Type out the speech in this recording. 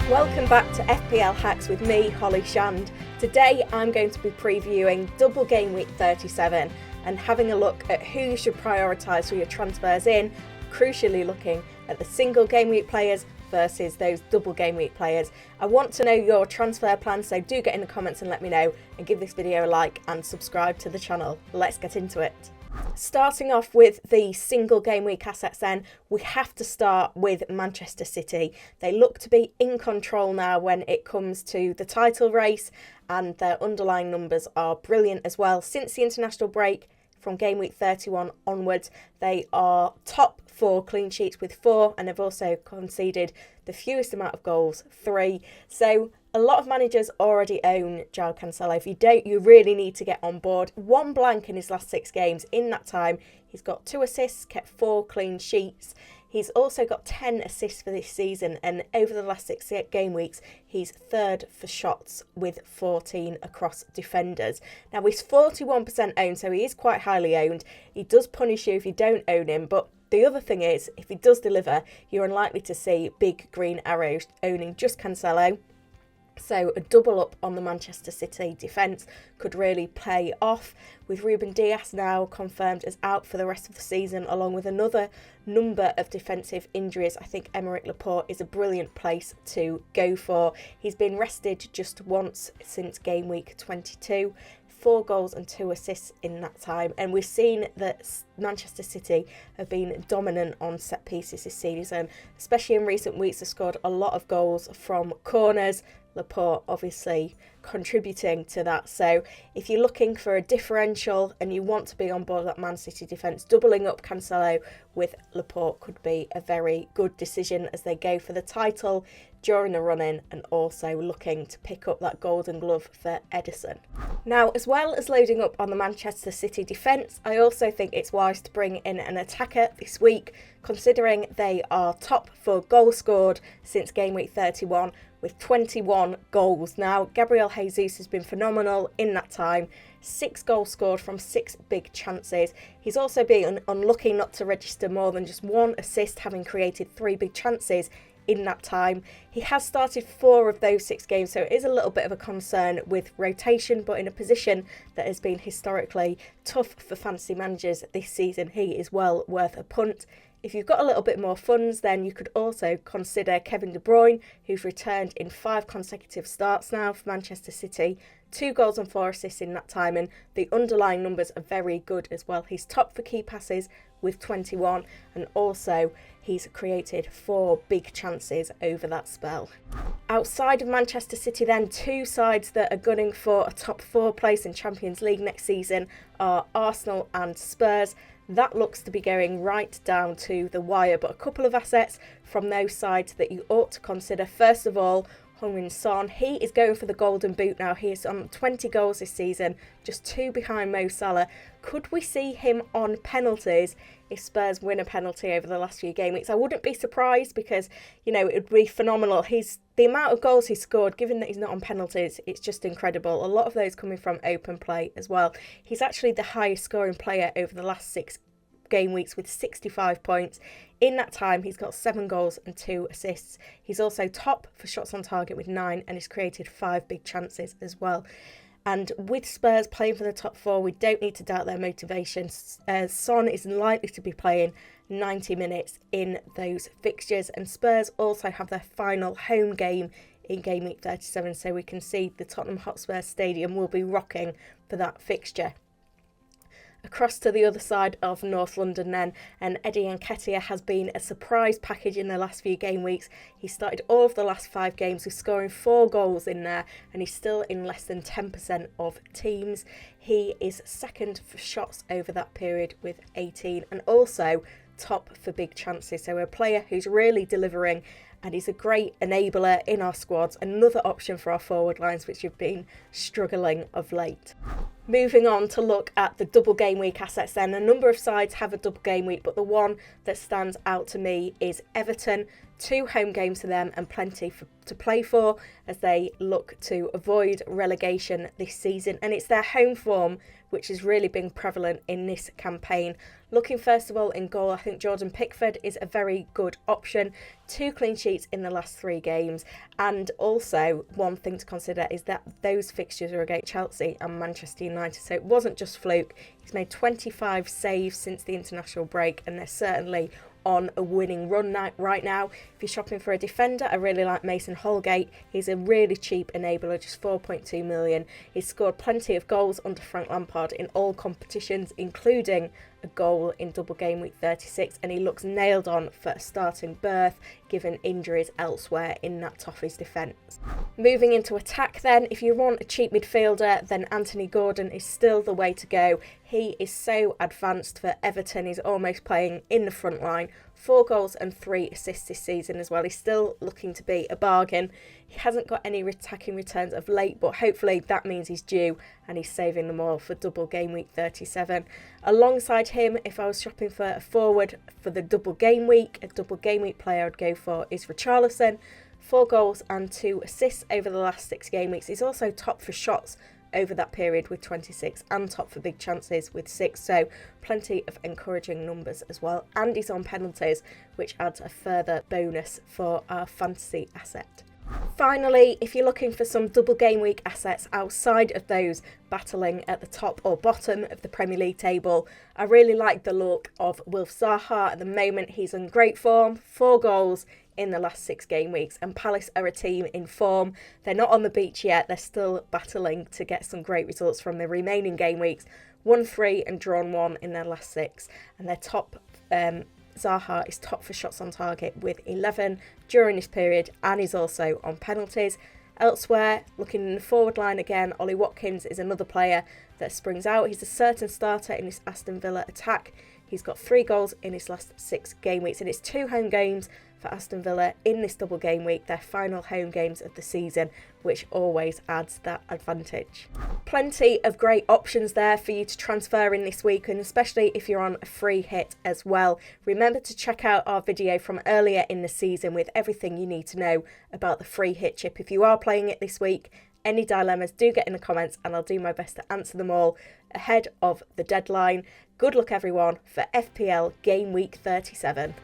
Welcome back to FPL Hacks with me, Holly Shand. Today I'm going to be previewing double game week 37 and having a look at who you should prioritise for your transfers in, crucially looking at the single game week players versus those double game week players. I want to know your transfer plans, so do get in the comments and let me know, and give this video a like and subscribe to the channel. Let's get into it. Starting off with the single game week assets then, we have to start with Manchester City. They look to be in control now when it comes to the title race, and their underlying numbers are brilliant as well. Since the international break, from game week 31 onwards, they are top 4 clean sheets with 4, and have also conceded the fewest amount of goals, 3. So a lot of managers already own João Cancelo. If you don't, you really need to get on board. 1 blank in his last 6 games. In that time, he's got 2 assists, kept 4 clean sheets. He's also got 10 assists for this season, and over the last 6 game weeks, he's 3rd for shots with 14 across defenders. Now, he's 41% owned, so he is quite highly owned. He does punish you if you don't own him, but the other thing is, if he does deliver, you're unlikely to see big green arrows owning just Cancelo. So a double up on the Manchester City defence could really pay off, with Ruben Dias now confirmed as out for the rest of the season, along with another number of defensive injuries. I think Aymeric Laporte is a brilliant place to go for. He's been rested just once since game week 22. 4 goals and 2 assists in that time, and we've seen that Manchester City have been dominant on set pieces this season, especially in recent weeks. They've scored a lot of goals from corners, Laporte obviously contributing to that. So if you're looking for a differential and you want to be on board that Man City defence, doubling up Cancelo with Laporte could be a very good decision as they go for the title during the run-in, and also looking to pick up that golden glove for Ederson. Now, as well as loading up on the Manchester City defence, I also think it's wise to bring in an attacker this week, considering they are top for goals scored since game week 31 with 21 goals. Now, Gabriel Jesus has been phenomenal in that time. 6 goals scored from 6 big chances. He's also been unlucky not to register more than just 1 assist, having created 3 big chances in that time. He has started 4 of those 6 games, so it is a little bit of a concern with rotation, but in a position that has been historically tough for fantasy managers this season, he is well worth a punt. If you've got a little bit more funds, then you could also consider Kevin De Bruyne, who's returned in 5 consecutive starts now for Manchester City. 2 goals and 4 assists in that time, and the underlying numbers are very good as well. He's top for key passes with 21, and also he's created 4 big chances over that spell. Outside of Manchester City then, 2 sides that are gunning for a top 4 place in Champions League next season are Arsenal and Spurs. That looks to be going right down to the wire, but a couple of assets from those sides that you ought to consider. First of all, Heung-min Son. He is going for the golden boot now. He is on 20 goals this season, just 2 behind Mo Salah. Could we see him on penalties if Spurs win a penalty over the last few game weeks? I wouldn't be surprised, because, you know, it would be phenomenal. The amount of goals he's scored, given that he's not on penalties, it's just incredible. A lot of those coming from open play as well. He's actually the highest scoring player over the last 6 game weeks with 65 points. In that time, he's got 7 goals and 2 assists. He's also top for shots on target with 9, and has created 5 big chances as well. And with Spurs playing for the top 4, we don't need to doubt their motivation. Son is likely to be playing 90 minutes in those fixtures, and Spurs also have their final home game in game week 37, so we can see the Tottenham Hotspur Stadium will be rocking for that fixture. Across to the other side of North London then, and Eddie Nketiah has been a surprise package in the last few game weeks. He started all of the last 5 games with scoring 4 goals in there, and he's still in less than 10% of teams. He is 2nd for shots over that period with 18, and also top for big chances. So a player who's really delivering, and he's a great enabler in our squads. Another option for our forward lines, which have been struggling of late. Moving on to look at the double game week assets then. A number of sides have a double game week, but the one that stands out to me is Everton. 2 home games for them and plenty to play for as they look to avoid relegation this season. And it's their home form which has really been prevalent in this campaign. Looking first of all in goal, I think Jordan Pickford is a very good option. 2 clean sheets in the last 3 games. And also, one thing to consider is that those fixtures are against Chelsea and Manchester United. So it wasn't just fluke. He's made 25 saves since the international break, and they're certainly on a winning run right now. If you're shopping for a defender, I really like Mason Holgate. He's a really cheap enabler, just 4.2 million. He's scored plenty of goals under Frank Lampard in all competitions, including a goal in double game week 36, and he looks nailed on for a starting berth given injuries elsewhere in that Toffee's defence. Moving into attack then, if you want a cheap midfielder, then Anthony Gordon is still the way to go. He is so advanced for Everton. He's almost playing in the front line. 4 goals and 3 assists this season as well. He's still looking to be a bargain. He hasn't got any attacking returns of late, but hopefully that means he's due and he's saving them all for double game week 37. Alongside him, if I was shopping for a forward for the double game week, a double game week player I'd go for is Richarlison. 4 goals and 2 assists over the last 6 game weeks. He's also top for shots over that period with 26 and top for big chances with 6, so plenty of encouraging numbers as well. And he's on penalties, which adds a further bonus for our fantasy asset. Finally, if you're looking for some double game week assets outside of those battling at the top or bottom of the Premier League table, I really like the look of Wilf Zaha at the moment. He's in great form, 4 goals in the last 6 game weeks, and Palace are a team in form. They're not on the beach yet, they're still battling to get some great results from the remaining game weeks. Won 3 and drawn 1 in their last 6, and their top Zaha is top for shots on target with 11 during this period, and is also on penalties. Elsewhere, looking in the forward line again, Ollie Watkins is another player that springs out. He's a certain starter in this Aston Villa attack. He's got 3 goals in his last 6 game weeks, and it's 2 home games for Aston Villa in this double game week, their final home games of the season, which always adds that advantage. Plenty of great options there for you to transfer in this week, and especially if you're on a free hit as well. Remember to check out our video from earlier in the season with everything you need to know about the free hit chip if you are playing it this week. Any dilemmas, do get in the comments and I'll do my best to answer them all ahead of the deadline. Good luck everyone for FPL Game Week 37.